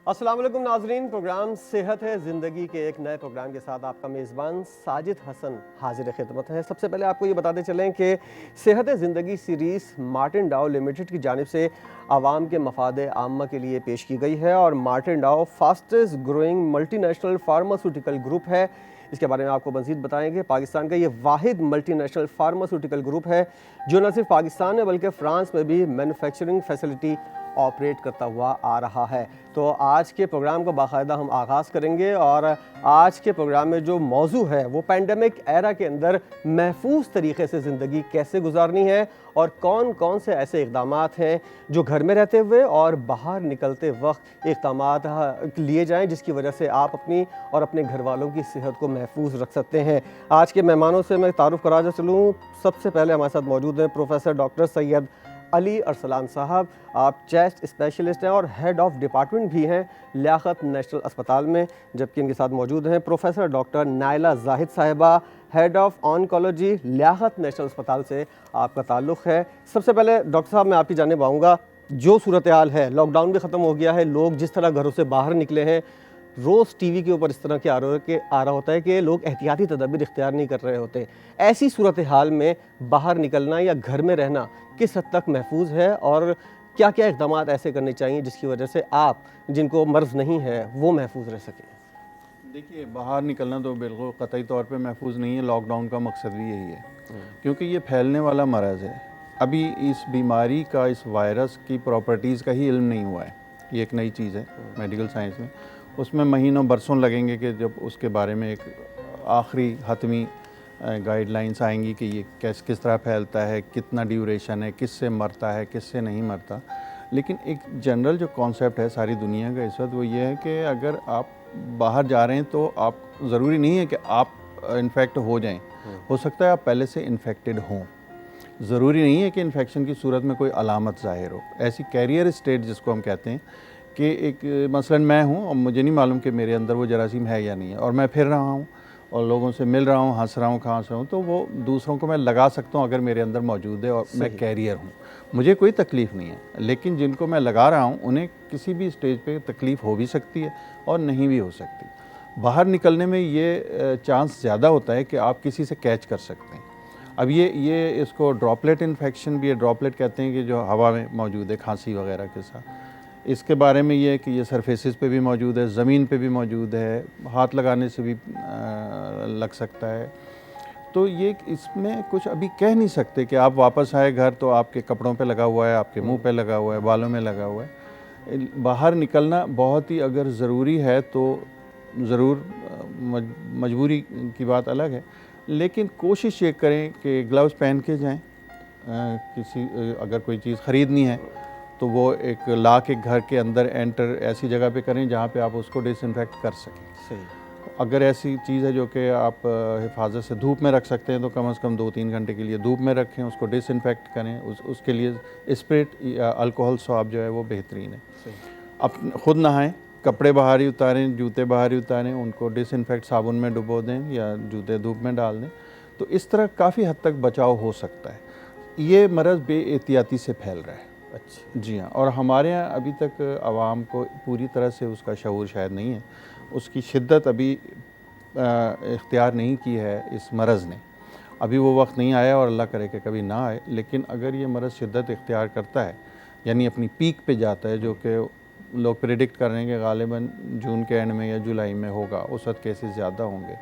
अस्सलाम वालेकुम नाजरीन, प्रोग्राम सेहत है ज़िंदगी के एक नए प्रोग्राम के साथ आपका मेज़बान साजिद हसन हाजिर खिदमत है। सबसे पहले आपको ये बताते चलें कि सेहत है ज़िंदगी सीरीज़ मार्टिन डाउ लिमिटेड की जानिब से आवाम के मफाद आम्मा के लिए पेश की गई है और मार्टिन डाउ fastest growing multinational pharmaceutical group है। इसके बारे में आपको मज़ीद बताएंगे। पाकिस्तान का ये वाहिद मल्टीनेशनल फार्मास्यूटिकल ग्रुप है जो न सिर्फ पाकिस्तान में बल्कि फ़्रांस में भी मैन्युफैक्चरिंग फैसिलिटी ऑपरेट करता हुआ आ रहा है। तो आज के प्रोग्राम का बाकायदा हम आगाज़ करेंगे और आज के प्रोग्राम में जो मौजू है वो पैंडमिक एरा के अंदर महफूज तरीके से ज़िंदगी कैसे गुजारनी है और कौन कौन से ऐसे इक़दामात हैं जो घर में रहते हुए और बाहर निकलते वक्त इक़दामात लिए जाएं जिसकी वजह से आप अपनी और अपने घर वालों की सेहत को महफूज रख सकते हैं। आज के मेहमानों से मैं तारुफ़ करा चलूँ। सबसे पहले हमारे साथ मौजूद हैं प्रोफेसर डॉक्टर सैयद अली अरसलान साहब। आप चेस्ट स्पेशलिस्ट हैं और हेड ऑफ डिपार्टमेंट भी हैं लियाकत नेशनल अस्पताल में। जबकि इनके साथ मौजूद हैं professor doctor Naila Zahid Sahiba, head of oncology Liaquat national अस्पताल से आपका ताल्लुक़ है। सबसे पहले डॉक्टर साहब मैं आपकी जानिब आऊँगा। जो सूरत हाल है, लॉकडाउन भी ख़त्म हो गया है, लोग जिस तरह घरों से बाहर निकले हैं, रोज़ टीवी के ऊपर इस तरह के आ रहा होता है कि लोग एहतियाती तदबीर इख्तियार नहीं कर रहे होते। ऐसी सूरत हाल में बाहर निकलना या घर में रहना किस हद तक महफूज है और क्या क्या इक़दाम ऐसे करने चाहिए जिसकी वजह से आप जिनको मर्ज़ नहीं है वो महफूज रह सकें? देखिए, बाहर निकलना तो बिल्कुल क़तई तौर पे महफूज नहीं है। लॉकडाउन का मकसद भी यही है क्योंकि ये फैलने वाला मरज़ है। अभी इस बीमारी का, इस वायरस की प्रॉपर्टीज़ का ही इल्म नहीं हुआ है। ये एक नई चीज़ है मेडिकल साइंस में। उसमें महीनों बरसों लगेंगे कि जब उसके बारे में एक आखिरी हतमी गाइडलाइंस आएंगी कि ये किस तरह फैलता है, कितना ड्यूरेशन है, किससे मरता है, किससे नहीं मरता। लेकिन एक जनरल जो कॉन्सेप्ट है सारी दुनिया का इस वक्त वो ये है कि अगर आप बाहर जा रहे हैं तो आप ज़रूरी नहीं है कि आप इन्फेक्ट हो जाएं। हो सकता है आप पहले से इन्फेक्टेड हों। ज़रूरी नहीं है कि इन्फेक्शन की सूरत में कोई अलामत ज़ाहिर हो। ऐसी कैरियर स्टेट जिसको हम कहते हैं कि एक मसलन मैं हूँ और मुझे नहीं मालूम कि मेरे अंदर वो जरासीम है या नहीं है और मैं फिर रहा हूँ और लोगों से मिल रहा हूँ, हंस रहा हूँ, खांस रहा हूँ, तो वो दूसरों को मैं लगा सकता हूँ अगर मेरे अंदर मौजूद है और मैं कैरियर हूँ। मुझे कोई तकलीफ़ नहीं है। लेकिन जिनको मैं लगा रहा हूँ उन्हें किसी भी स्टेज पे तकलीफ़ हो भी सकती है और नहीं भी हो सकती। बाहर निकलने में ये चांस ज़्यादा होता है कि आप किसी से कैच कर सकते हैं। अब ये इसको ड्रॉपलेट इन्फेक्शन भी है। ड्रॉपलेट कहते हैं कि जो हवा में मौजूद है खांसी वगैरह के साथ। इसके बारे में ये है कि ये सरफेसेस पे भी मौजूद है, ज़मीन पे भी मौजूद है, हाथ लगाने से भी लग सकता है। तो ये इसमें कुछ अभी कह नहीं सकते कि आप वापस आए घर तो आपके कपड़ों पे लगा हुआ है, आपके मुंह पे लगा हुआ है, बालों में लगा हुआ है। बाहर निकलना बहुत ही अगर ज़रूरी है तो ज़रूर, मजबूरी की बात अलग है। लेकिन कोशिश ये करें कि ग्लव्स पहन के जाएँ। अगर कोई चीज़ ख़रीदनी है तो वो एक ला के घर के अंदर एंटर ऐसी जगह पे करें जहाँ पे आप उसको डिसइंफेक्ट कर सकें। सही। अगर ऐसी चीज़ है जो कि आप हिफाजत से धूप में रख सकते हैं तो कम से कम 2-3 घंटे के लिए धूप में रखें, उसको डिसइंफेक्ट करें। उसके लिए स्प्रिट या अल्कोहल स्वाब जो है वो बेहतरीन है। सही। खुद नहाएं, कपड़े बाहर ही उतारें, जूते बाहर ही उतारें, उनको डिसइंफेक्ट साबुन में डुबो दें या जूते धूप में डाल दें। तो इस तरह काफ़ी हद तक बचाव हो सकता है। ये मरज़ बेएहतियाती से फैल रहा है। अच्छा। जी हाँ, और हमारे यहाँ अभी तक आवाम को पूरी तरह से उसका शऊर शायद नहीं है। उसकी शिद्दत अभी इख्तियार नहीं की है इस मरज़ ने। अभी वो वक्त नहीं आया और अल्लाह करे कि कभी ना आए। लेकिन अगर ये मरज़ शिद्दत इख्तियार करता है, यानी अपनी पीक पे जाता है, जो कि लोग प्रेडिक्ट कर रहे हैं कि गालिबन जून के एंड में या जुलाई में होगा, उस वक्त केसेस ज़्यादा होंगे,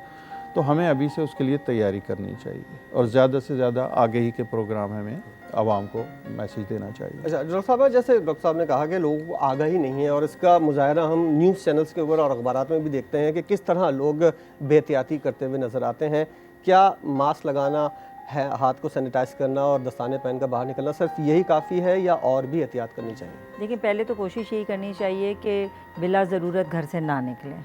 तो हमें अभी से उसके लिए तैयारी करनी चाहिए और ज़्यादा से ज़्यादा आगे ही के प्रोग्राम हमें आवाम को मैसेज देना चाहिए। अच्छा डॉक्टर साहब, जैसे डॉक्टर साहब ने कहा कि लोगों को आगाही नहीं है और इसका मुजाहरा हम न्यूज़ चैनल्स के ऊपर और अखबारात में भी देखते हैं कि किस तरह लोग बेहतियाती करते हुए नज़र आते हैं। क्या मास्क लगाना है, हाथ को सैनिटाइज करना और दस्ताने पहन कर बाहर निकलना सिर्फ यही काफ़ी है या और भी एहतियात करनी चाहिए? देखिए, पहले तो कोशिश यही करनी चाहिए कि बिला ज़रूरत घर से ना निकलें।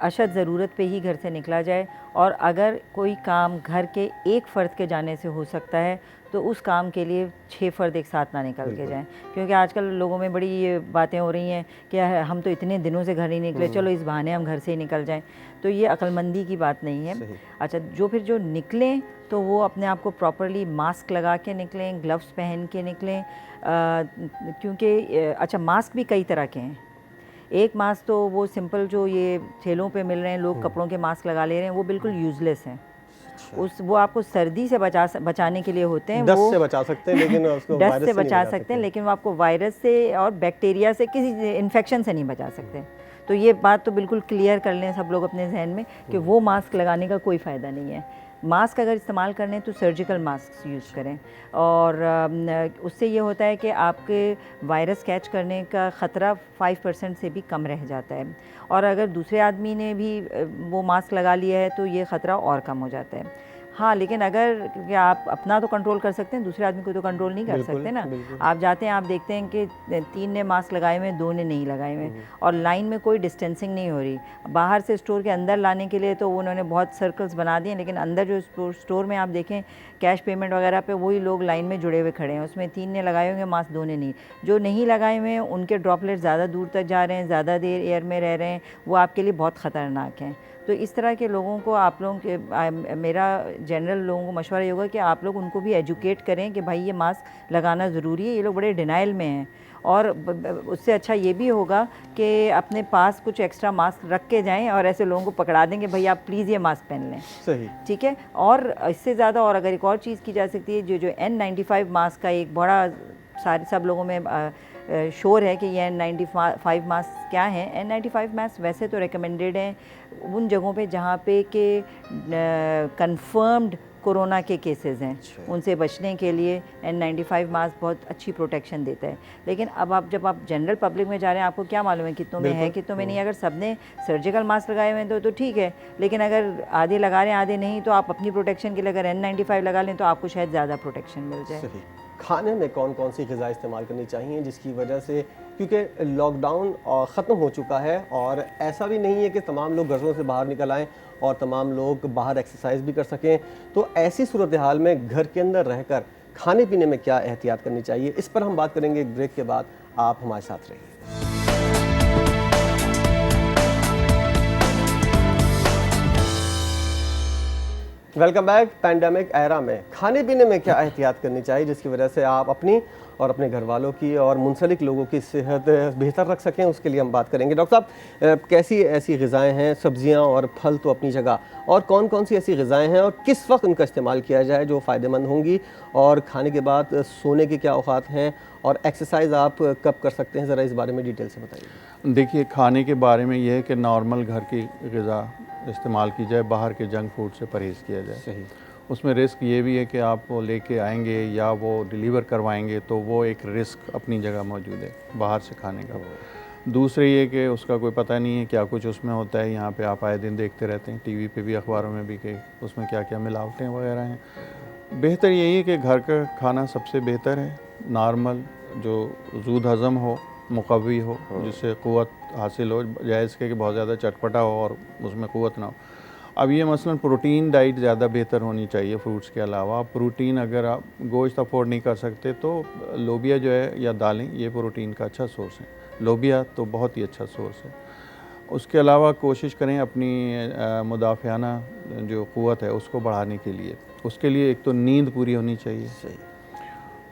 अशद ज़रूरत पे ही घर से निकला जाए और अगर कोई काम घर के एक फ़र्द के जाने से हो सकता है तो उस काम के लिए 6 फ़र्द एक साथ ना निकल के जाएं। क्योंकि आजकल लोगों में बड़ी ये बातें हो रही हैं कि हम तो इतने दिनों से घर नहीं निकले, चलो इस बहाने हम घर से ही निकल जाएं। तो ये अक्लमंदी की बात नहीं है। अच्छा, जो निकलें तो वो अपने आप को प्रॉपरली मास्क लगा के निकलें, ग्लव्स पहन के निकलें। क्योंकि अच्छा, मास्क भी कई तरह के हैं। एक मास्क तो वो सिंपल जो ये ठेलों पे मिल रहे हैं, लोग कपड़ों के मास्क लगा ले रहे हैं, वो बिल्कुल यूजलेस हैं। वो आपको सर्दी से बचाने के लिए होते हैं, डस्ट वो से बचा सकते हैं लेकिन उसको डस्ट वायरस से से नहीं बचा सकते हैं, लेकिन वो आपको वायरस से और बैक्टीरिया से, किसी इन्फेक्शन से नहीं बचा सकते। तो ये बात तो बिल्कुल क्लियर कर लें सब लोग अपने जहन में कि वो मास्क लगाने का कोई फ़ायदा नहीं है। मास्क अगर इस्तेमाल करने तो सर्जिकल मास्क यूज़ करें, और उससे ये होता है कि आपके वायरस कैच करने का ख़तरा 5% से भी कम रह जाता है, और अगर दूसरे आदमी ने भी वो मास्क लगा लिया है तो ये ख़तरा और कम हो जाता है। हाँ, लेकिन अगर क्योंकि आप अपना तो कंट्रोल कर सकते हैं, दूसरे आदमी को तो कंट्रोल नहीं कर सकते ना। आप जाते हैं, आप देखते हैं कि 3 ने मास्क लगाए हुए हैं, 2 ने नहीं लगाए हुए, और लाइन में कोई डिस्टेंसिंग नहीं हो रही। बाहर से स्टोर के अंदर लाने के लिए तो उन्होंने बहुत सर्कल्स बना दिए, लेकिन अंदर जो स्टोर में आप देखें कैश पेमेंट वगैरह पे वही लोग लाइन में जुड़े हुए खड़े हैं, उसमें 3 ने लगाए होंगे मास्क, 2 ने नहीं। जो नहीं लगाए हुए हैं उनके ड्रॉपलेट ज़्यादा दूर तक जा रहे हैं, ज़्यादा देर एयर में रह रहे हैं, वो आपके लिए बहुत ख़तरनाक हैं। तो इस तरह के लोगों को आप लोगों के मेरा जनरल लोगों को मशवरा ये होगा कि आप लोग उनको भी एजुकेट करें कि भाई ये मास्क लगाना ज़रूरी है। ये लोग बड़े डिनाइल में हैं, और उससे अच्छा ये भी होगा कि अपने पास कुछ एक्स्ट्रा मास्क रख के जाएं और ऐसे लोगों को पकड़ा दें कि भाई आप प्लीज़ ये मास्क पहन लें। सही, ठीक है। और इससे ज़्यादा और अगर एक और चीज़ की जा सकती है, जो N95 मास्क का एक बड़ा सब लोगों में शोर है कि ये N95 मास्क क्या है। N95 मास्क वैसे तो रिकमेंडेड हैं उन जगहों पे जहाँ पे कि कंफर्म्ड कोरोना के केसेस हैं, उनसे बचने के लिए N95 मास्क बहुत अच्छी प्रोटेक्शन देता है। लेकिन अब जब आप जनरल पब्लिक में जा रहे हैं, आपको क्या मालूम है कितनों में है कितनों में नहीं। अगर सबने सर्जिकल मास्क लगाए हुए हैं तो ठीक है, लेकिन अगर आधे लगा रहे हैं आधे नहीं, तो आप अपनी प्रोटेक्शन के लिए अगर N95 लगा लें तो आपको शायद ज़्यादा प्रोटेक्शन मिल जाए। खाने में कौन कौन सी ग़िज़ा इस्तेमाल करनी चाहिए जिसकी वजह से, क्योंकि लॉकडाउन ख़त्म हो चुका है और ऐसा भी नहीं है कि तमाम लोग घरों से बाहर निकल आएँ और तमाम लोग बाहर एक्सरसाइज भी कर सकें, तो ऐसी सूरत हाल में घर के अंदर रहकर खाने पीने में क्या एहतियात करनी चाहिए, इस पर हम बात करेंगे एक ब्रेक के बाद। आप हमारे साथ रहिए। Welcome back. पैंडेमिक एरा में खाने पीने में क्या एहतियात करनी चाहिए जिसकी वजह से आप अपनी और अपने घर वालों की और मुंसलिक लोगों की सेहत बेहतर रख सकें, उसके लिए हम बात करेंगे। डॉक्टर साहब, कैसी ऐसी ग़िज़ाएँ हैं, सब्जियां और फल तो अपनी जगह, और कौन कौन सी ऐसी ग़िज़ाएँ हैं और किस वक्त उनका इस्तेमाल किया जाए जो फ़ायदेमंद होंगी, और खाने के बाद सोने के क्या औक़ात हैं, और एक्सरसाइज आप कब कर सकते हैं, ज़रा इस बारे में डिटेल से बताइए। देखिए, खाने के बारे में यह है कि नॉर्मल घर की ग़िज़ा इस्तेमाल की जाए, बाहर के जंक फूड से परहेज़ किया जाए। सही। उसमें रिस्क ये भी है कि आप वो लेके आएंगे या वो डिलीवर करवाएंगे, तो वो एक रिस्क अपनी जगह मौजूद है बाहर से खाने का। दूसरे ये कि उसका कोई पता नहीं है क्या कुछ उसमें होता है। यहाँ पे आप आए दिन देखते रहते हैं, टीवी पे भी, अखबारों में भी, कि उसमें क्या क्या मिलावटें वगैरह हैं। बेहतर यही है कि घर का खाना सबसे बेहतर है, नॉर्मल, जो ज़ूद हज़म हो, मुक़व्वी हो, जिससे क़ुव्वत हासिल हो, जायज़ के कि बहुत ज़्यादा चटपटा हो और उसमें क़ुव्वत ना हो। अब ये मसलन प्रोटीन डाइट ज़्यादा बेहतर होनी चाहिए फ्रूट्स के अलावा। प्रोटीन अगर आप गोश्त अफोर्ड नहीं कर सकते तो लोबिया जो है या दालें, ये प्रोटीन का अच्छा सोर्स है। लोबिया तो बहुत ही अच्छा सोर्स है। उसके अलावा कोशिश करें अपनी मुदाफ़ियाना जो क़ुव्वत है उसको बढ़ाने के लिए। उसके लिए एक तो नींद पूरी होनी चाहिए। सही।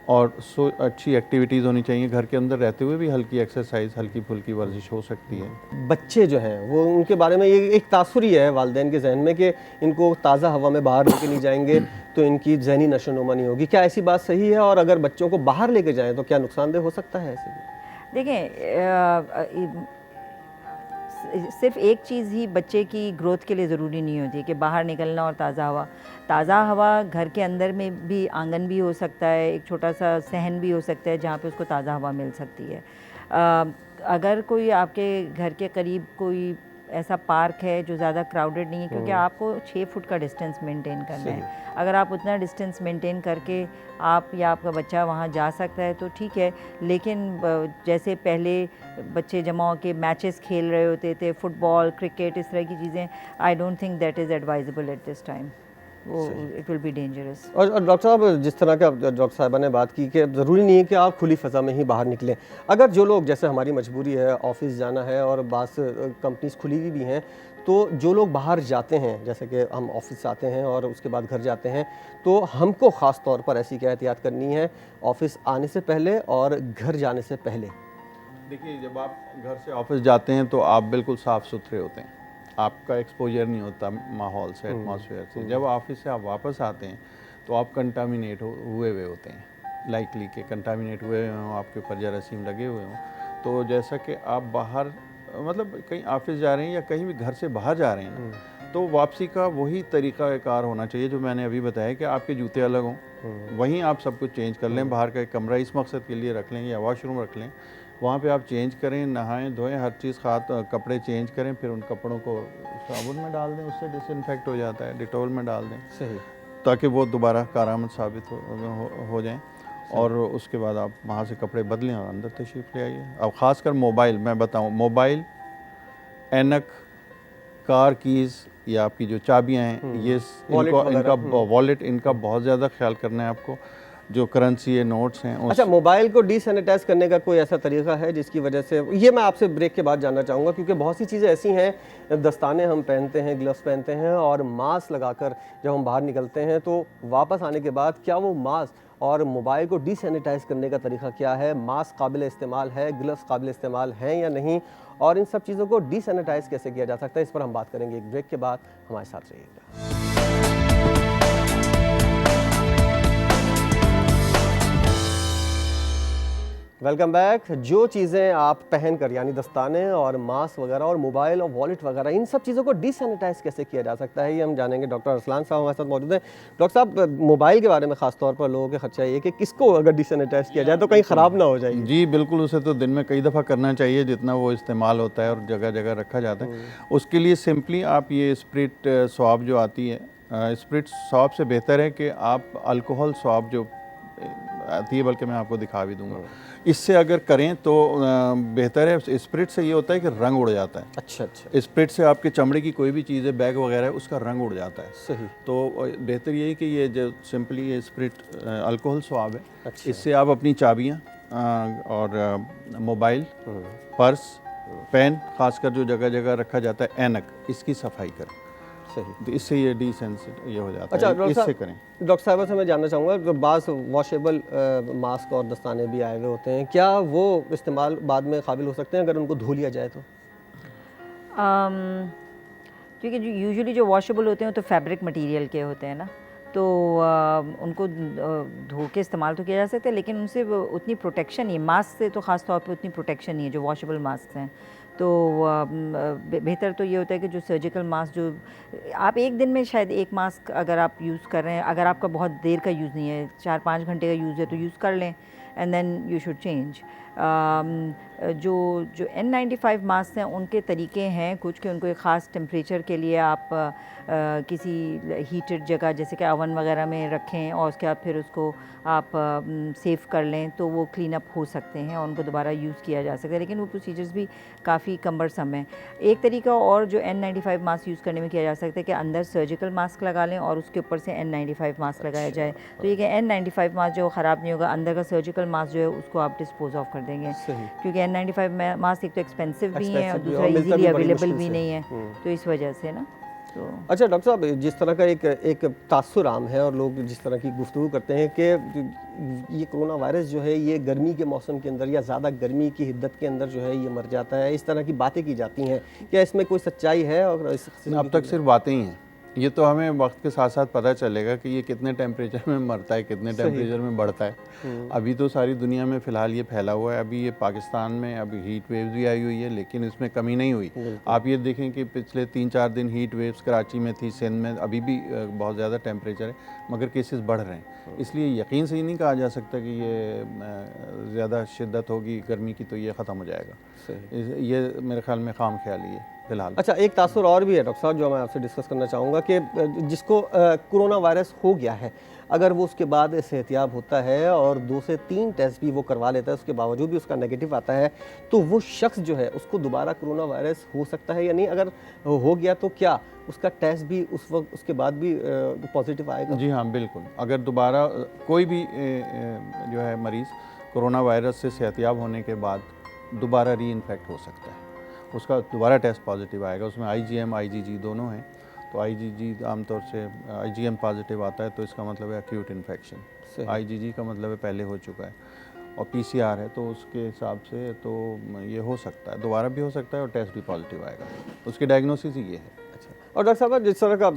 और अच्छी एक्टिविटीज़ होनी चाहिए। घर के अंदर रहते हुए भी हल्की एक्सरसाइज, हल्की फुल्की वर्जिश हो सकती है। बच्चे जो हैं वो, उनके बारे में ये एक तासुर ही है वालिदैन के जहन में कि इनको ताज़ा हवा में बाहर लेके नहीं जाएंगे तो इनकी ज़हनी नशोनुमा नहीं होगी। क्या ऐसी बात सही है, और अगर बच्चों को बाहर लेके जाएं तो क्या नुकसानदेह हो सकता है ऐसे भी? देखें, सिर्फ एक चीज़ ही बच्चे की ग्रोथ के लिए ज़रूरी नहीं होती कि बाहर निकलना और ताज़ा हवा घर के अंदर में भी, आंगन भी हो सकता है, एक छोटा सा सहन भी हो सकता है जहाँ पे उसको ताज़ा हवा मिल सकती है। अगर कोई आपके घर के करीब कोई ऐसा पार्क है जो ज़्यादा क्राउडेड नहीं है, क्योंकि आपको 6 फुट का डिस्टेंस मेंटेन करना है। अगर आप उतना डिस्टेंस मेंटेन करके आप या आपका बच्चा वहाँ जा सकता है तो ठीक है, लेकिन जैसे पहले बच्चे जमा होकर मैचेस खेल रहे होते थे, फुटबॉल, क्रिकेट, इस तरह की चीज़ें, I don't think that is advisable at this time. वो इट विल बी डेंजरस। और डॉक्टर साहब, जिस तरह का डॉक्टर साहिबा ने बात की कि ज़रूरी नहीं है कि आप खुली फ़ज़ा में ही बाहर निकलें। अगर जो लोग, जैसे हमारी मजबूरी है, ऑफिस जाना है और बास कंपनीज खुली हुई भी हैं, तो जो लोग बाहर जाते हैं, जैसे कि हम ऑफिस आते हैं और उसके बाद घर जाते हैं, तो हमको ख़ास तौर पर ऐसी क्या एहतियात करनी है ऑफिस आने से पहले और घर जाने से पहले? देखिए, जब आप घर से ऑफिस जाते हैं तो आप बिल्कुल साफ़ सुथरे होते हैं, आपका एक्सपोजर नहीं होता माहौल से, एटमॉस्फेयर से। जब ऑफिस से आप वापस आते हैं तो आप कंटामिनेट हुए हुए होते हैं, लाइकली के कंटामिनेट हुए हों, आपके ऊपर जरासीम लगे हुए हों। तो जैसा कि आप बाहर मतलब कहीं ऑफिस जा रहे हैं या कहीं भी घर से बाहर जा रहे हैं ना, तो वापसी का वही तरीक़ाकार होना चाहिए जो मैंने अभी बताया कि आपके जूते अलग हों, वहीं आप सब कुछ चेंज कर लें, बाहर का एक कमरा इस मकसद के लिए रख लें या वॉशरूम रख लें, वहाँ पे आप चेंज करें, नहाएं धोएं, हर चीज़ कपड़े चेंज करें, फिर उन कपड़ों को साबुन में डाल दें, उससे डिसइंफेक्ट हो जाता है, डिटॉल में डाल दें, सही, ताकि वो दोबारा कारआमद साबित हो जाएं। और उसके बाद आप वहाँ से कपड़े बदलें और अंदर तशरीफ़ ले आइए। अब ख़ासकर मोबाइल, मैं बताऊँ, मोबाइल, ऐनक, कार कीज़ या आपकी जो चाबियाँ हैं, ये इनका वॉलेट, इनका बहुत ज़्यादा ख्याल करना है आपको। जो करेंसी है, नोट्स हैं। अच्छा, मोबाइल को डिसैनिटाइज करने का कोई ऐसा तरीका है जिसकी वजह से, ये मैं आपसे ब्रेक के बाद जानना चाहूँगा, क्योंकि बहुत सी चीज़ें ऐसी हैं, दस्ताने हम पहनते हैं, ग्लव्स पहनते हैं और मास्क लगाकर जब हम बाहर निकलते हैं तो वापस आने के बाद क्या वो मास्क और मोबाइल को डिसैनिटाइज करने का तरीका क्या है, मास्क काबिल इस्तेमाल है, ग्लव्स काबिल इस्तेमाल हैं या नहीं, और इन सब चीज़ों को डिसैनिटाइज कैसे किया जा सकता है, इस पर हम बात करेंगे एक ब्रेक के बाद। हमारे साथ रहिएगा। Welcome back. जो चीज़ें आप पहन कर, यानी दस्ताने और मास्क वगैरह और मोबाइल और वॉलेट वगैरह, इन सब चीज़ों को डिसैनिटाइज कैसे किया जा सकता है, ये हम जानेंगे। डॉक्टर अरसलान साहब हमारे साथ मौजूद हैं। डॉक्टर साहब, मोबाइल के बारे में ख़ास तौर पर लोगों के खर्चा ये कि किसको अगर डिसैनिटाइज किया जाए तो कहीं ख़राब ना हो जाएगी। जी बिल्कुल, उसे तो दिन में कई दफ़ा करना चाहिए जितना वो इस्तेमाल होता है और जगह जगह रखा जाता है। उसके लिए सिंपली आप ये स्प्रिट स्वाब जो आती है, स्प्रिट स्वाब से बेहतर है कि आप अल्कोहल स्वाब जो आती है, बल्कि मैं आपको दिखा भी दूंगा, इससे अगर करें तो बेहतर है। स्प्रिट से ये होता है कि रंग उड़ जाता है। अच्छा। स्प्रिट से आपके चमड़े की कोई भी चीज़ है, बैग वगैरह है, उसका रंग उड़ जाता है। सही। तो बेहतर यही कि ये जो सिंपली ये स्प्रिट अल्कोहल स्वाब है, अच्छा। इससे आप अपनी चाबियाँ और मोबाइल, पर्स, पेन, खासकर जो जगह जगह रखा जाता है, ऐनक, इसकी सफाई करें। सही। तो इससे ये डिसेंसिट ये हो जाता अच्छा, है, इससे करें। डॉक्टर साहब से मैं जानना चाहूँगा, जो बाज़ वॉशेबल मास्क और दस्ताने भी आए हुए होते हैं, क्या वो इस्तेमाल बाद में काबिल हो सकते हैं अगर उनको धो लिया जाए तो? क्योंकि जो यूजुअली जो वॉशेबल होते हैं तो फैब्रिक मटेरियल के होते हैं ना, तो उनको धो के इस्तेमाल तो किया जा सकता है, लेकिन उनसे उतनी प्रोटेक्शन नहीं है, मास्क से तो ख़ास तौर पे उतनी प्रोटेक्शन नहीं है जो वॉशेबल मास्क हैं। तो बेहतर तो ये होता है कि जो सर्जिकल मास्क, जो आप एक दिन में शायद एक मास्क अगर आप यूज़ कर रहे हैं, अगर आपका बहुत देर का यूज़ नहीं है, 4-5 घंटे का यूज़ है तो यूज़ कर लें, and then you should change. जो N95 मास्क हैं उनके तरीके हैं कुछ कि उनको एक ख़ास टेम्परेचर के लिए आप किसी हीटेड जगह जैसे कि ओवन वगैरह में रखें और उसके बाद फिर उसको आप सेव कर लें तो वो क्लीन अप हो सकते हैं और उनको दोबारा यूज़ किया जा सकता है, लेकिन वो प्रोसीजर्स भी काफ़ी कम्बरसम है। एक तरीका और जो N95 मास्क यूज़ करने में किया जा सकता है कि अंदर सर्जिकल मास्क लगा लें और उसके ऊपर से N95 मास्क लगाया जाए, तो ये कि N95 मास्क जो ख़राब नहीं होगा, अंदर का सर्जिकल मास्क जो है उसको आप डिस्पोज ऑफ कर देंगे, क्योंकि N95 मास्क एक तो एक्सपेंसिव भी है और दूसरा इजीली अवेलेबल भी नहीं है, तो इस वजह से ना। तो अच्छा डॉक्टर साहब, जिस तरह का एक तासुर आम है और लोग जिस तरह की गुफ्तगू करते हैं कि ये कोरोना वायरस जो है ये गर्मी के मौसम के अंदर या ज़्यादा गर्मी की हिद्दत के अंदर जो है ये मर जाता है, इस तरह की बातें की जाती हैं, क्या इसमें कोई सच्चाई है? और अब तक सिर्फ बातें ही हैं, ये तो हमें वक्त के साथ साथ पता चलेगा कि ये कितने टेम्परेचर में मरता है, कितने टेम्परेचर में बढ़ता है। अभी तो सारी दुनिया में फ़िलहाल ये फैला हुआ है। अभी ये पाकिस्तान में अभी हीट वेव्स भी आई हुई है, लेकिन इसमें कमी नहीं हुई। आप ये देखें कि पिछले 3-4 दिन हीट वेव्स कराची में थी, सिंध में अभी भी बहुत ज़्यादा टेम्परेचर है, मगर केसेस बढ़ रहे हैं। इसलिए यकीन से ही नहीं कहा जा सकता कि ये ज़्यादा शिद्दत होगी गर्मी की तो ये ख़त्म हो जाएगा। ये मेरे ख्याल में खाम ख्याली है फिलहाल। अच्छा, एक तासुर और भी है डॉक्टर साहब जो मैं आपसे डिस्कस करना चाहूँगा कि जिसको कोरोना वायरस हो गया है, अगर वो उसके बाद सेहतियाब होता है और 2 से 3 टेस्ट भी वो करवा लेता है, उसके बावजूद भी उसका नेगेटिव आता है, तो वो शख्स जो है उसको दोबारा कोरोना वायरस हो सकता है या नहीं? अगर हो गया तो क्या उसका टेस्ट भी उस वक्त उसके बाद भी पॉजिटिव आएगा? जी हाँ, बिल्कुल। अगर दोबारा कोई भी जो है मरीज़ कोरोना वायरस से सेहतियाब होने के बाद दोबारा री इन्फेक्ट हो सकता है, उसका दोबारा टेस्ट पॉजिटिव आएगा। उसमें IgM IgG दोनों हैं, तो IgG आमतौर से IgM पॉजिटिव आता है तो इसका मतलब है एक्यूट इन्फेक्शन, IgG का मतलब है पहले हो चुका है। और पीसीआर है, तो उसके हिसाब से तो ये हो सकता है, दोबारा भी हो सकता है और टेस्ट भी पॉजिटिव आएगा। उसकी डायग्नोसिस ही ये है। अच्छा, और डॉक्टर साहब जिस तरह का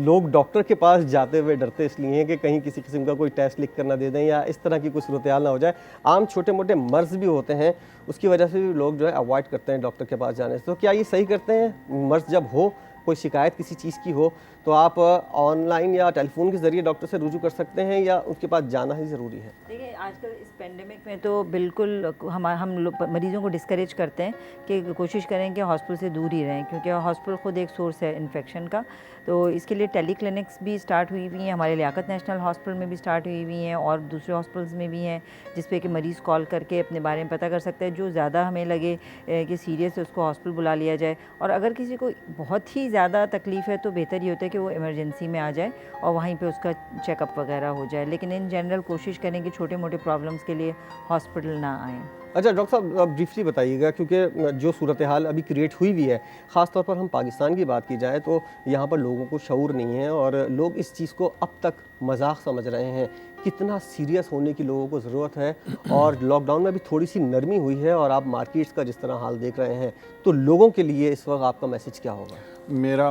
लोग डॉक्टर के पास जाते हुए डरते इसलिए हैं कि कहीं किसी किस्म का कोई टेस्ट लिख कर ना दे दें या इस तरह की कुछ सूरत-ए-हाल ना हो जाए। आम छोटे मोटे मर्ज़ भी होते हैं, उसकी वजह से भी लोग जो है अवॉइड करते हैं डॉक्टर के पास जाने से। तो क्या ये सही करते हैं? मर्ज़ जब हो, कोई शिकायत किसी चीज़ की हो, तो आप ऑनलाइन या टेलीफोन के ज़रिए डॉक्टर से रुजू कर सकते हैं या उसके पास जाना ही ज़रूरी है? देखिए, आजकल इस पेंडेमिक में तो बिल्कुल हम लोग मरीज़ों को डिस्करेज करते हैं कि कोशिश करें कि हॉस्पिटल से दूर ही रहें, क्योंकि हॉस्पिटल खुद एक सोर्स है इन्फेक्शन का। तो इसके लिए टेली क्लिनिक्स भी स्टार्ट हुई हुई हैं, हमारे लियाकत नेशनल हॉस्पिटल में भी स्टार्ट हुई हुई हैं और दूसरे हॉस्पिटल्स में भी हैं, जिस पे कि मरीज़ कॉल करके अपने बारे में पता कर सकते हैं। जो ज़्यादा हमें लगे कि सीरियस है, उसको हॉस्पिटल बुला लिया जाए, और अगर किसी को बहुत ही ज़्यादा तकलीफ़ है तो बेहतर ये होता है कि वो इमरजेंसी में आ जाए और वहीं पे उसका चेकअप वगैरह हो जाए। लेकिन इन जनरल कोशिश करें कि छोटे मोटे प्रॉब्लम्स के लिए हॉस्पिटल ना आएँ। अच्छा डॉक्टर साहब, आप ब्रीफली बताइएगा, क्योंकि जो सूरत हाल अभी क्रिएट हुई हुई है, ख़ास तौर पर हम पाकिस्तान की बात की जाए तो यहाँ पर लोगों को शऊर नहीं है और लोग इस चीज़ को अब तक मजाक समझ रहे हैं। कितना सीरियस होने की लोगों को ज़रूरत है, और लॉकडाउन में भी थोड़ी सी नरमी हुई है और आप मार्केट्स का जिस तरह हाल देख रहे हैं, तो लोगों के लिए इस वक्त आपका मैसेज क्या होगा? मेरा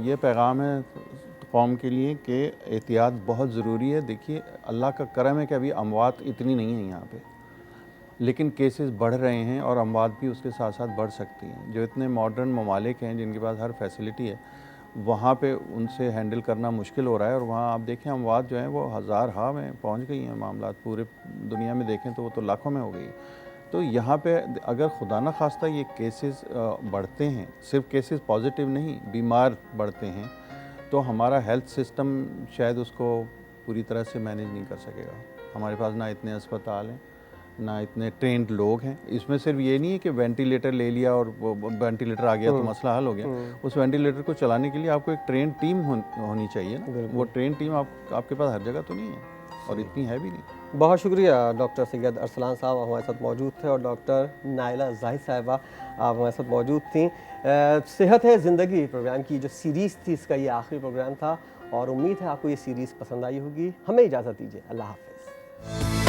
ये पैगाम है कौम के लिए कि एहतियात बहुत ज़रूरी है। देखिए, अल्लाह का करम है कि अभी अमवात इतनी नहीं है यहाँ पे, लेकिन केसेस बढ़ रहे हैं और अमवात भी उसके साथ साथ बढ़ सकती हैं। जो इतने मॉडर्न ममालिक हैं जिनके पास हर फैसिलिटी है, वहाँ पे उनसे हैंडल करना मुश्किल हो रहा है। और वहाँ आप देखें अमवात जो हैं वो हज़ार में पहुँच गई हैं। मामला पूरे दुनिया में देखें तो वो तो लाखों में हो गई। तो यहाँ पे अगर खुदा न खास्ता ये केसेस बढ़ते हैं, सिर्फ केसेस पॉजिटिव नहीं, बीमार बढ़ते हैं, तो हमारा हेल्थ सिस्टम शायद उसको पूरी तरह से मैनेज नहीं कर सकेगा। हमारे पास ना इतने अस्पताल हैं, ना इतने ट्रेंड लोग हैं। इसमें सिर्फ ये नहीं है कि वेंटिलेटर ले लिया और वो वेंटिलेटर आ गया तो मसला हल हो गया। उस वेंटिलेटर को चलाने के लिए आपको एक ट्रेन टीम होनी चाहिए ना। वो ट्रेन टीम आपके पास हर जगह तो नहीं है, और इतनी है भी नहीं। बहुत शुक्रिया डॉक्टर सैयद अरसलान साहब हमारे साथ मौजूद थे, और डॉक्टर नाइला जाहिद साहिबा आप हमारे साथ मौजूद थी। सेहत है ज़िंदगी प्रोग्राम की जो सीरीज़ थी, इसका ये आखिरी प्रोग्राम था, और उम्मीद है आपको ये सीरीज़ पसंद आई होगी। हमें इजाज़त दीजिए, अल्लाह हाफ़िज़।